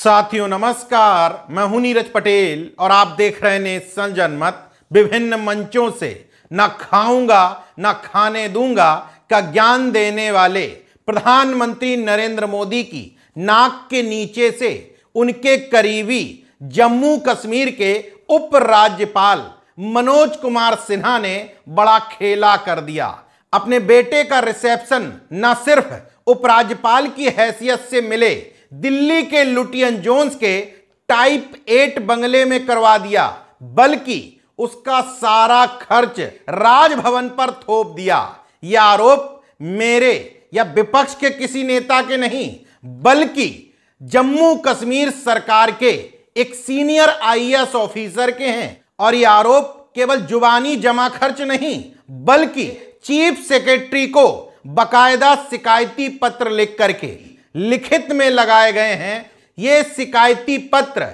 साथियों नमस्कार, मैं हूं नीरज पटेल और आप देख रहे हैं नेशन जनमत। विभिन्न मंचों से न खाऊंगा न खाने दूंगा का ज्ञान देने वाले प्रधानमंत्री नरेंद्र मोदी की नाक के नीचे से उनके करीबी जम्मू कश्मीर के उपराज्यपाल मनोज कुमार सिन्हा ने बड़ा खेला कर दिया। अपने बेटे का रिसेप्शन न सिर्फ उपराज्यपाल की हैसियत से मिले दिल्ली के लुटियन जोन्स के टाइप 8 बंगले में करवा दिया, बल्कि उसका सारा खर्च राजभवन पर थोप दिया। यह आरोप मेरे या विपक्ष के किसी नेता के नहीं, बल्कि जम्मू कश्मीर सरकार के एक सीनियर आईएएस ऑफिसर के हैं। और यह आरोप केवल जुबानी जमा खर्च नहीं, बल्कि चीफ सेक्रेटरी को बकायदा शिकायती पत्र लिख करके लिखित में लगाए गए हैं। ये शिकायती पत्र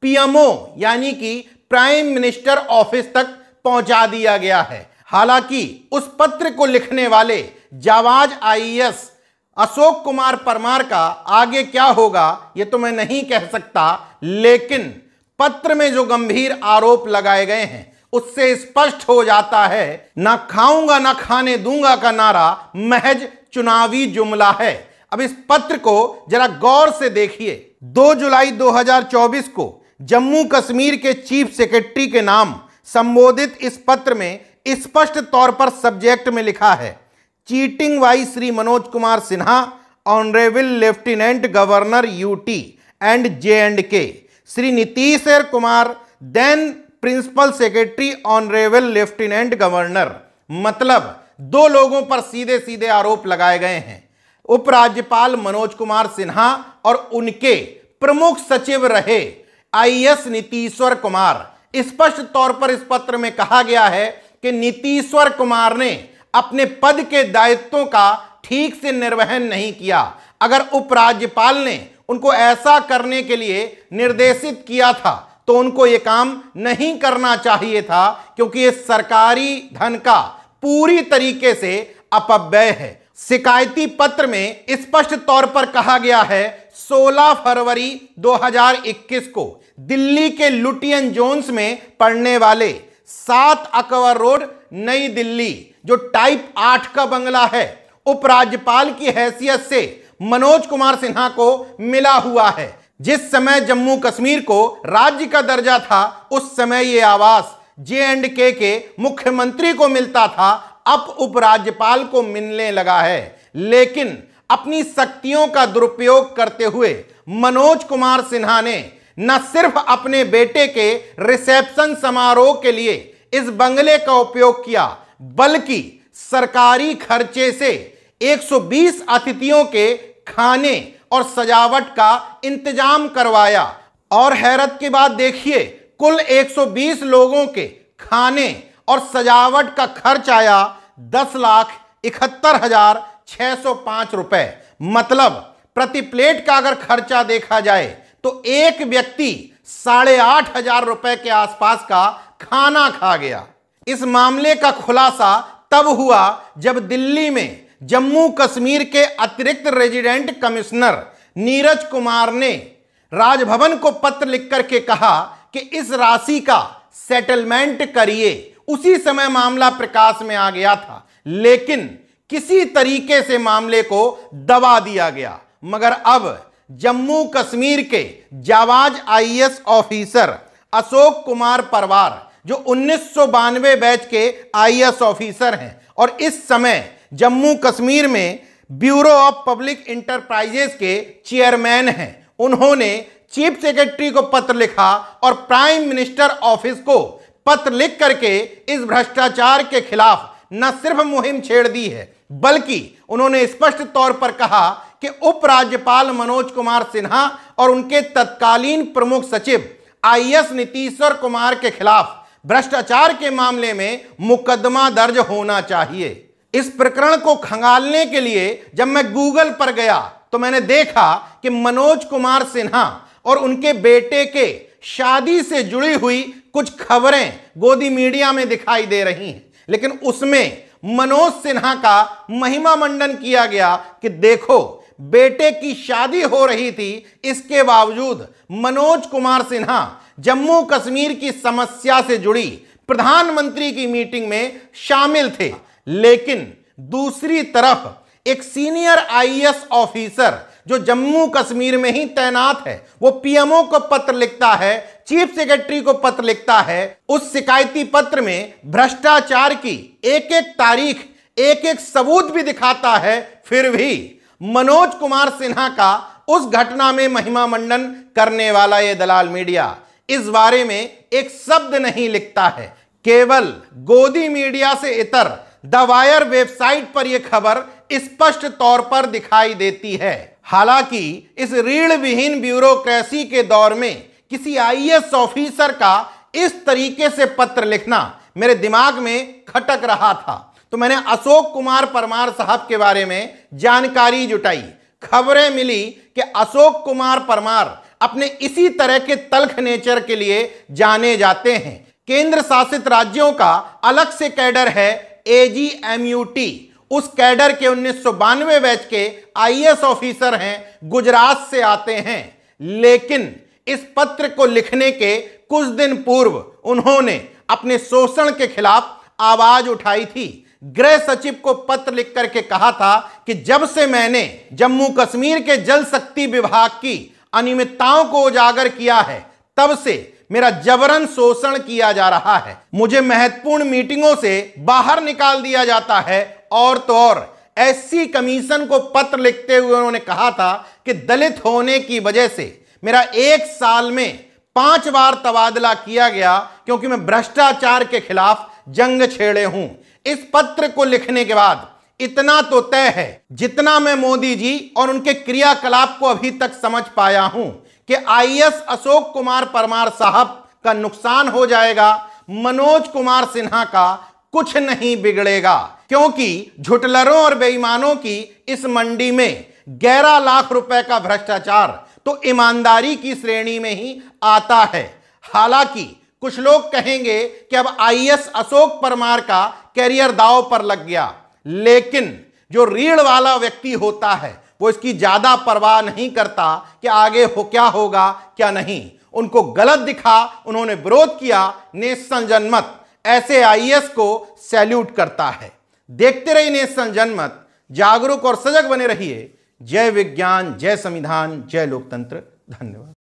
पीएमओ यानी कि प्राइम मिनिस्टर ऑफिस तक पहुंचा दिया गया है। हालांकि उस पत्र को लिखने वाले जाबाज आईएएस अशोक कुमार परमार का आगे क्या होगा ये तो मैं नहीं कह सकता, लेकिन पत्र में जो गंभीर आरोप लगाए गए हैं उससे स्पष्ट हो जाता है ना खाऊंगा ना खाने दूंगा का नारा महज चुनावी जुमला है। अब इस पत्र को जरा गौर से देखिए। 2 जुलाई 2024 को जम्मू कश्मीर के चीफ सेक्रेटरी के नाम संबोधित इस पत्र में स्पष्ट तौर पर सब्जेक्ट में लिखा है, cheating by Shri Manoj Kumar Sinha, honourable lieutenant governor UT and J and K, Shri Nitish Kumar then principal secretary honourable lieutenant governor. मतलब 2 लोगों पर सीधे सीधे आरोप लगाए गए हैं। उपराज्यपाल मनोज कुमार सिन्हा और उनके प्रमुख सचिव रहे आईएएस नीतीश्वर कुमार। स्पष्ट तौर पर इस पत्र में कहा गया है कि नीतीश्वर कुमार ने अपने पद के दायित्वों का ठीक से निर्वहन नहीं किया। अगर उपराज्यपाल ने उनको ऐसा करने के लिए निर्देशित किया था तो उनको यह काम नहीं करना चाहिए था, क्योंकि यह सरकारी धन का पूरी तरीके से अपव्यय है। शिकायती पत्र में स्पष्ट तौर पर कहा गया है 16 फरवरी 2021 को दिल्ली के लुटियन जोन्स में पड़ने वाले 7 अकबर रोड नई दिल्ली, जो टाइप 8 का बंगला है, उपराज्यपाल की हैसियत से मनोज कुमार सिन्हा को मिला हुआ है। जिस समय जम्मू कश्मीर को राज्य का दर्जा था उस समय यह आवास जे&के के मुख्यमंत्री को मिलता था, अब उपराज्यपाल को मिलने लगा है। लेकिन अपनी शक्तियों का दुरुपयोग करते हुए मनोज कुमार सिन्हा ने न सिर्फ अपने बेटे के रिसेप्शन समारोह के लिए इस बंगले का उपयोग किया, बल्कि सरकारी खर्चे से 120 अतिथियों के खाने और सजावट का इंतजाम करवाया। और हैरत की बात देखिए, कुल 120 लोगों के खाने और सजावट का खर्च आया 10,71,605 रुपए। मतलब प्रति प्लेट का अगर खर्चा देखा जाए तो एक व्यक्ति 8,500 रुपए के आसपास का खाना खा गया। इस मामले का खुलासा तब हुआ जब दिल्ली में जम्मू कश्मीर के अतिरिक्त रेजिडेंट कमिश्नर नीरज कुमार ने राजभवन को पत्र लिख करके कहा कि इस राशि का सेटलमेंट करिए। उसी समय मामला प्रकाश में आ गया था, लेकिन किसी तरीके से मामले को दबा दिया गया। मगर अब जम्मू कश्मीर के जाबाज आईएएस ऑफिसर अशोक कुमार परमार, जो 1992 बैच के आईएएस ऑफिसर हैं और इस समय जम्मू कश्मीर में ब्यूरो ऑफ पब्लिक इंटरप्राइजेस के चेयरमैन हैं, उन्होंने चीफ सेक्रेटरी को पत्र लिखा और प्राइम मिनिस्टर ऑफिस को पत्र लिख करके इस भ्रष्टाचार के खिलाफ न सिर्फ मुहिम छेड़ दी है, बल्कि उन्होंने स्पष्ट तौर पर कहा कि उपराज्यपाल मनोज कुमार सिन्हा और उनके तत्कालीन प्रमुख सचिव आईएएस नीतीश्वर कुमार के खिलाफ भ्रष्टाचार के मामले में मुकदमा दर्ज होना चाहिए। इस प्रकरण को खंगालने के लिए जब मैं गूगल पर गया तो मैंने देखा कि मनोज कुमार सिन्हा और उनके बेटे के शादी से जुड़ी हुई कुछ खबरें गोदी मीडिया में दिखाई दे रही हैं, लेकिन उसमें मनोज सिन्हा का महिमा मंडन किया गया कि देखो बेटे की शादी हो रही थी, इसके बावजूद मनोज कुमार सिन्हा जम्मू कश्मीर की समस्या से जुड़ी प्रधानमंत्री की मीटिंग में शामिल थे। लेकिन दूसरी तरफ एक सीनियर आईएएस ऑफिसर जो जम्मू कश्मीर में ही तैनात है, वो पीएमओ को पत्र लिखता है, चीफ सेक्रेटरी को पत्र लिखता है। उस शिकायती पत्र में भ्रष्टाचार की एक एक तारीख, एक एक सबूत भी दिखाता है। फिर भी मनोज कुमार सिन्हा का उस घटना में महिमा मंडन करने वाला यह दलाल मीडिया इस बारे में एक शब्द नहीं लिखता है। केवल गोदी मीडिया से इतर द वायर वेबसाइट पर यह खबर स्पष्ट तौर पर दिखाई देती है। हालांकि इस रीढ़ विहीन ब्यूरोक्रेसी के दौर में किसी आईएएस ऑफिसर का इस तरीके से पत्र लिखना मेरे दिमाग में खटक रहा था, तो मैंने अशोक कुमार परमार साहब के बारे में जानकारी जुटाई। खबरें मिली कि अशोक कुमार परमार अपने इसी तरह के तल्ख नेचर के लिए जाने जाते हैं। केंद्र शासित राज्यों का अलग से कैडर है AGMUT। उस कैडर के 1992 बैच के आईएएस ऑफिसर हैं, गुजरात से आते हैं। लेकिन इस पत्र को लिखने के कुछ दिन पूर्व उन्होंने अपने शोषण के खिलाफ आवाज उठाई थी। गृह सचिव को पत्र लिख करके कहा था कि जब से मैंने जम्मू कश्मीर के जल शक्ति विभाग की अनियमितताओं को उजागर किया है, तब से मेरा जबरन शोषण किया जा रहा है। मुझे महत्वपूर्ण मीटिंगों से बाहर निकाल दिया जाता है। और तो और एससी कमीशन को पत्र लिखते हुए उन्होंने कहा था कि दलित होने की वजह से मेरा 1 साल में 5 बार तबादला किया गया, क्योंकि मैं भ्रष्टाचार के खिलाफ जंग छेड़े हूं। इस पत्र को लिखने के बाद इतना तो तय है, जितना मैं मोदी जी और उनके क्रियाकलाप को अभी तक समझ पाया हूं, कि आईएएस अशोक कुमार परमार साहब का नुकसान हो जाएगा, मनोज कुमार सिन्हा का कुछ नहीं बिगड़ेगा। क्योंकि झुटलरों और बेईमानों की इस मंडी में 11 लाख रुपए का भ्रष्टाचार तो ईमानदारी की श्रेणी में ही आता है। हालांकि कुछ लोग कहेंगे कि अब आईएएस अशोक परमार का कैरियर दांव पर लग गया, लेकिन जो रीढ़ वाला व्यक्ति होता है वो इसकी ज्यादा परवाह नहीं करता कि आगे क्या होगा क्या नहीं। उनको गलत दिखा, उन्होंने विरोध किया, नेशन जनमत ऐसे आईएएस को सैल्यूट करता है। देखते रहिए नेशन जनमत, जागरूक और सजग बने रहिए। जय विज्ञान, जय संविधान, जय लोकतंत्र। धन्यवाद।